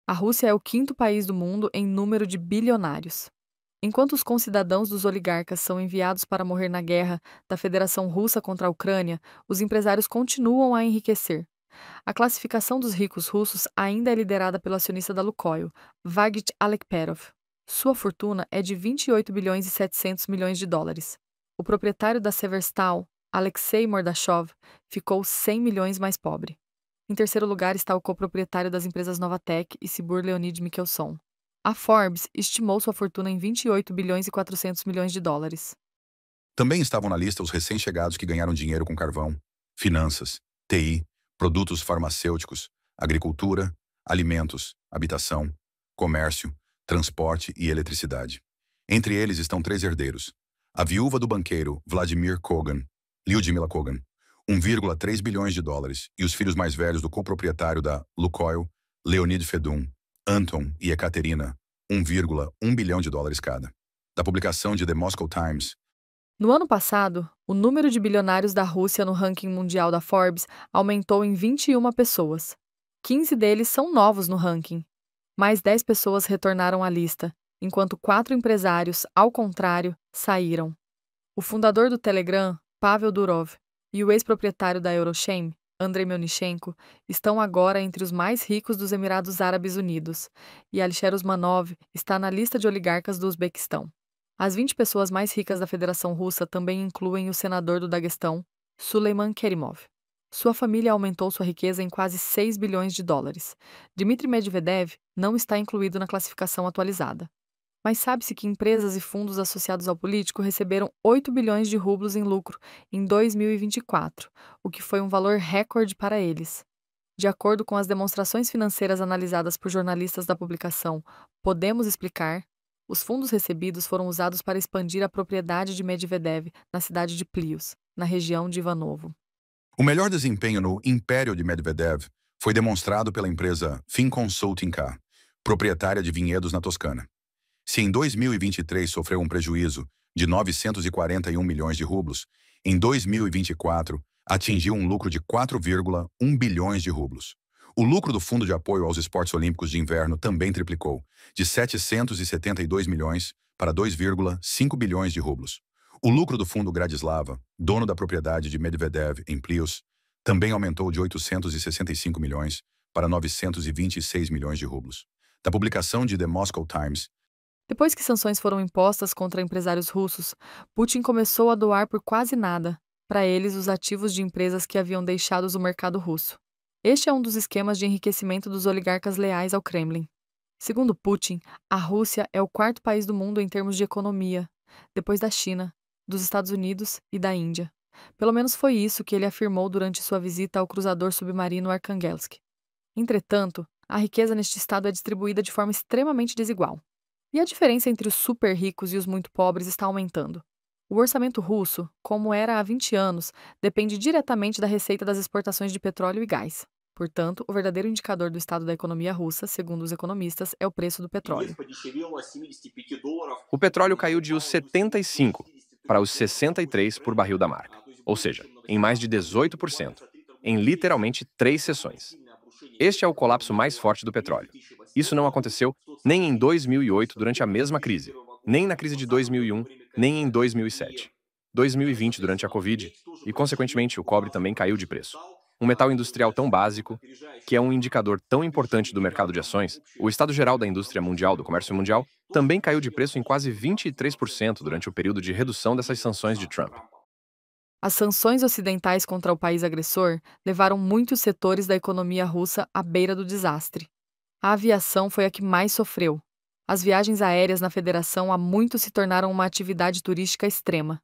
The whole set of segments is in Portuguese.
A Rússia é o quinto país do mundo em número de bilionários. Enquanto os concidadãos dos oligarcas são enviados para morrer na guerra da Federação Russa contra a Ucrânia, os empresários continuam a enriquecer. A classificação dos ricos russos ainda é liderada pelo acionista da Lukoil, Vagit Alekperov. Sua fortuna é de 28 bilhões e 700 milhões de dólares. O proprietário da Severstal, Alexei Mordashov, ficou 100 milhões mais pobre. Em terceiro lugar está o coproprietário das empresas Novatek e Sibur Leonid Mikhelson. A Forbes estimou sua fortuna em 28 bilhões e 400 milhões de dólares. Também estavam na lista os recém-chegados que ganharam dinheiro com carvão, finanças, TI, produtos farmacêuticos, agricultura, alimentos, habitação, comércio, transporte e eletricidade. Entre eles estão três herdeiros: a viúva do banqueiro Vladimir Kogan, Lyudmila Kogan, 1,3 bilhões de dólares, e os filhos mais velhos do coproprietário da Lukoil, Leonid Fedun, Anton e Ekaterina, 1,1 bilhão de dólares cada. Da publicação de The Moscow Times. No ano passado, o número de bilionários da Rússia no ranking mundial da Forbes aumentou em 21 pessoas. 15 deles são novos no ranking. Mais 10 pessoas retornaram à lista, enquanto 4 empresários, ao contrário, saíram. O fundador do Telegram, Pavel Durov, e o ex-proprietário da Euroshame, Andrei Melnichenko, estão agora entre os mais ricos dos Emirados Árabes Unidos, e Alisher Usmanov está na lista de oligarcas do Uzbequistão. As 20 pessoas mais ricas da Federação Russa também incluem o senador do Daguestão, Suleiman Kerimov. Sua família aumentou sua riqueza em quase 6 bilhões de dólares. Dmitry Medvedev não está incluído na classificação atualizada. Mas sabe-se que empresas e fundos associados ao político receberam 8 bilhões de rublos em lucro em 2024, o que foi um valor recorde para eles. De acordo com as demonstrações financeiras analisadas por jornalistas da publicação Podemos Explicar, os fundos recebidos foram usados para expandir a propriedade de Medvedev na cidade de Plius, na região de Ivanovo. O melhor desempenho no império de Medvedev foi demonstrado pela empresa FinConsulting K, proprietária de vinhedos na Toscana. Se em 2023 sofreu um prejuízo de 941 milhões de rublos, em 2024 atingiu um lucro de 4,1 bilhões de rublos. O lucro do Fundo de Apoio aos Esportes Olímpicos de Inverno também triplicou, de 772 milhões para 2,5 bilhões de rublos. O lucro do Fundo Gradislava, dono da propriedade de Medvedev em Plius, também aumentou de 865 milhões para 926 milhões de rublos. Da publicação de The Moscow Times. Depois que sanções foram impostas contra empresários russos, Putin começou a doar por quase nada para eles os ativos de empresas que haviam deixado o mercado russo. Este é um dos esquemas de enriquecimento dos oligarcas leais ao Kremlin. Segundo Putin, a Rússia é o quarto país do mundo em termos de economia, depois da China, dos Estados Unidos e da Índia. Pelo menos foi isso que ele afirmou durante sua visita ao cruzador submarino Arkhangelsk. Entretanto, a riqueza neste estado é distribuída de forma extremamente desigual. E a diferença entre os super ricos e os muito pobres está aumentando. O orçamento russo, como era há 20 anos, depende diretamente da receita das exportações de petróleo e gás. Portanto, o verdadeiro indicador do estado da economia russa, segundo os economistas, é o preço do petróleo. O petróleo caiu de os 75 para os 63 por barril da marca, ou seja, em mais de 18%, em literalmente 3 sessões. Este é o colapso mais forte do petróleo. Isso não aconteceu nem em 2008 durante a mesma crise, nem na crise de 2001, nem em 2007. 2020 durante a Covid, e consequentemente o cobre também caiu de preço. Um metal industrial tão básico, que é um indicador tão importante do mercado de ações, o estado geral da indústria mundial, do comércio mundial, também caiu de preço em quase 23% durante o período de redução dessas sanções de Trump. As sanções ocidentais contra o país agressor levaram muitos setores da economia russa à beira do desastre. A aviação foi a que mais sofreu. As viagens aéreas na federação há muito se tornaram uma atividade turística extrema.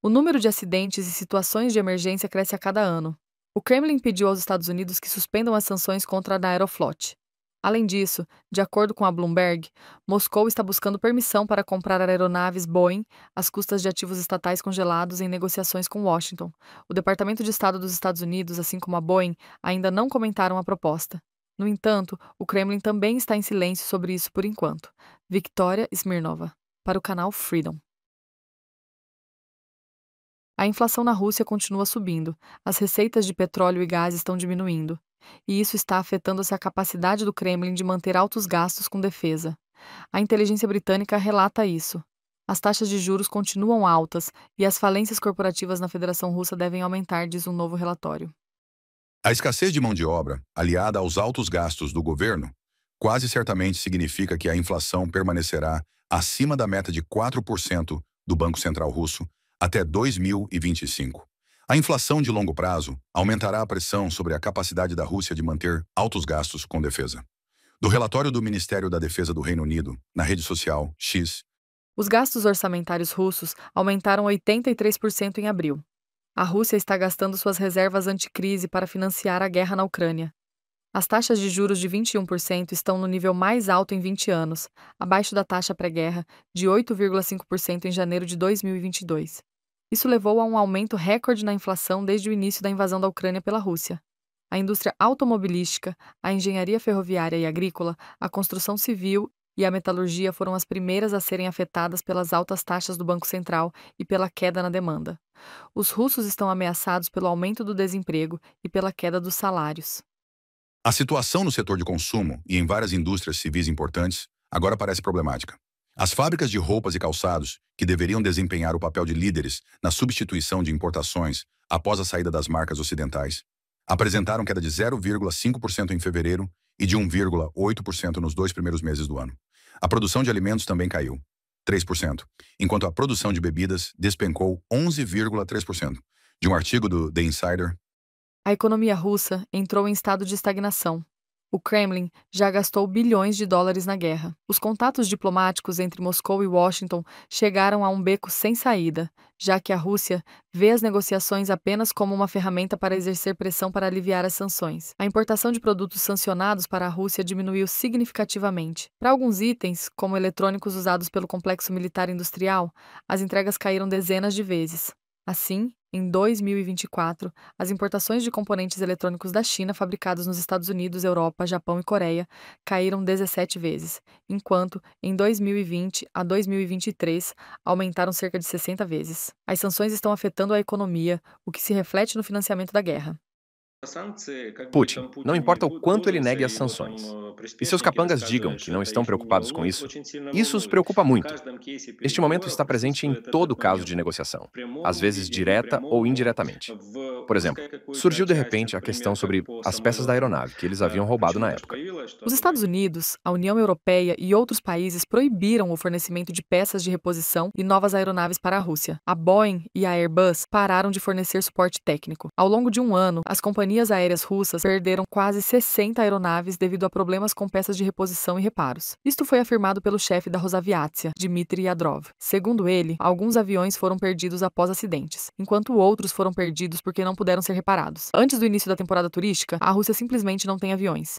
O número de acidentes e situações de emergência cresce a cada ano. O Kremlin pediu aos Estados Unidos que suspendam as sanções contra a Aeroflot. Além disso, de acordo com a Bloomberg, Moscou está buscando permissão para comprar aeronaves Boeing às custas de ativos estatais congelados em negociações com Washington. O Departamento de Estado dos Estados Unidos, assim como a Boeing, ainda não comentaram a proposta. No entanto, o Kremlin também está em silêncio sobre isso por enquanto. Victoria Smirnova, para o canal Freedom. A inflação na Rússia continua subindo, as receitas de petróleo e gás estão diminuindo, e isso está afetando a capacidade do Kremlin de manter altos gastos com defesa. A inteligência britânica relata isso. As taxas de juros continuam altas e as falências corporativas na Federação Russa devem aumentar, diz um novo relatório. A escassez de mão de obra, aliada aos altos gastos do governo, quase certamente significa que a inflação permanecerá acima da meta de 4% do Banco Central Russo até 2025. A inflação de longo prazo aumentará a pressão sobre a capacidade da Rússia de manter altos gastos com defesa. Do relatório do Ministério da Defesa do Reino Unido, na rede social X, os gastos orçamentários russos aumentaram 83% em abril. A Rússia está gastando suas reservas anticrise para financiar a guerra na Ucrânia. As taxas de juros de 21% estão no nível mais alto em 20 anos, abaixo da taxa pré-guerra de 8,5% em janeiro de 2022. Isso levou a um aumento recorde na inflação desde o início da invasão da Ucrânia pela Rússia. A indústria automobilística, a engenharia ferroviária e agrícola, a construção civil e a metalurgia foram as primeiras a serem afetadas pelas altas taxas do Banco Central e pela queda na demanda. Os russos estão ameaçados pelo aumento do desemprego e pela queda dos salários. A situação no setor de consumo e em várias indústrias civis importantes agora parece problemática. As fábricas de roupas e calçados, que deveriam desempenhar o papel de líderes na substituição de importações após a saída das marcas ocidentais, apresentaram queda de 0,5% em fevereiro e de 1,8% nos 2 primeiros meses do ano. A produção de alimentos também caiu, 3%, enquanto a produção de bebidas despencou 11,3%, de um artigo do The Insider. A economia russa entrou em estado de estagnação. O Kremlin já gastou bilhões de dólares na guerra. Os contatos diplomáticos entre Moscou e Washington chegaram a um beco sem saída, já que a Rússia vê as negociações apenas como uma ferramenta para exercer pressão para aliviar as sanções. A importação de produtos sancionados para a Rússia diminuiu significativamente. Para alguns itens, como eletrônicos usados pelo complexo militar industrial, as entregas caíram dezenas de vezes. Assim, em 2024, as importações de componentes eletrônicos da China fabricados nos Estados Unidos, Europa, Japão e Coreia caíram 17 vezes, enquanto, em 2020 a 2023, aumentaram cerca de 60 vezes. As sanções estão afetando a economia, o que se reflete no financiamento da guerra. Putin, não importa o quanto ele negue as sanções, e seus capangas digam que não estão preocupados com isso, isso os preocupa muito. Este momento está presente em todo caso de negociação, às vezes direta ou indiretamente. Por exemplo, surgiu de repente a questão sobre as peças da aeronave que eles haviam roubado na época. Os Estados Unidos, a União Europeia e outros países proibiram o fornecimento de peças de reposição e novas aeronaves para a Rússia. A Boeing e a Airbus pararam de fornecer suporte técnico. Ao longo de um ano, as companhias aéreas russas perderam quase 60 aeronaves devido a problemas com peças de reposição e reparos. Isto foi afirmado pelo chefe da Rosaviatsia, Dmitry Yadrov. Segundo ele, alguns aviões foram perdidos após acidentes, enquanto outros foram perdidos porque não puderam ser reparados. Antes do início da temporada turística, a Rússia simplesmente não tem aviões.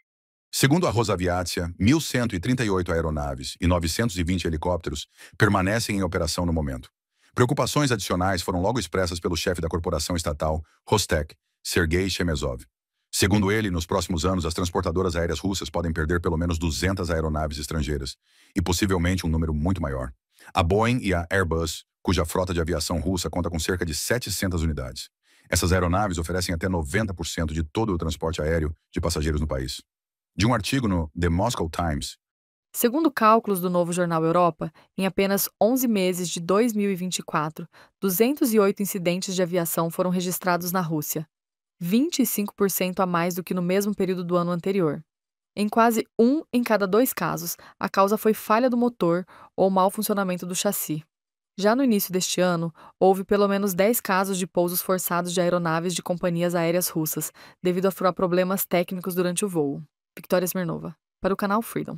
Segundo a Rosaviatsia, 1.138 aeronaves e 920 helicópteros permanecem em operação no momento. Preocupações adicionais foram logo expressas pelo chefe da corporação estatal, Rostec, Sergei Chemezov. Segundo ele, nos próximos anos, as transportadoras aéreas russas podem perder pelo menos 200 aeronaves estrangeiras, e possivelmente um número muito maior. A Boeing e a Airbus, cuja frota de aviação russa conta com cerca de 700 unidades. Essas aeronaves oferecem até 90% de todo o transporte aéreo de passageiros no país. De um artigo no The Moscow Times, segundo cálculos do novo jornal Europa, em apenas 11 meses de 2024, 208 incidentes de aviação foram registrados na Rússia, 25% a mais do que no mesmo período do ano anterior. Em quase 1 em cada 2 casos, a causa foi falha do motor ou mau funcionamento do chassi. Já no início deste ano, houve pelo menos 10 casos de pousos forçados de aeronaves de companhias aéreas russas, devido a problemas técnicos durante o voo. Victoria Smirnova, para o canal Freedom.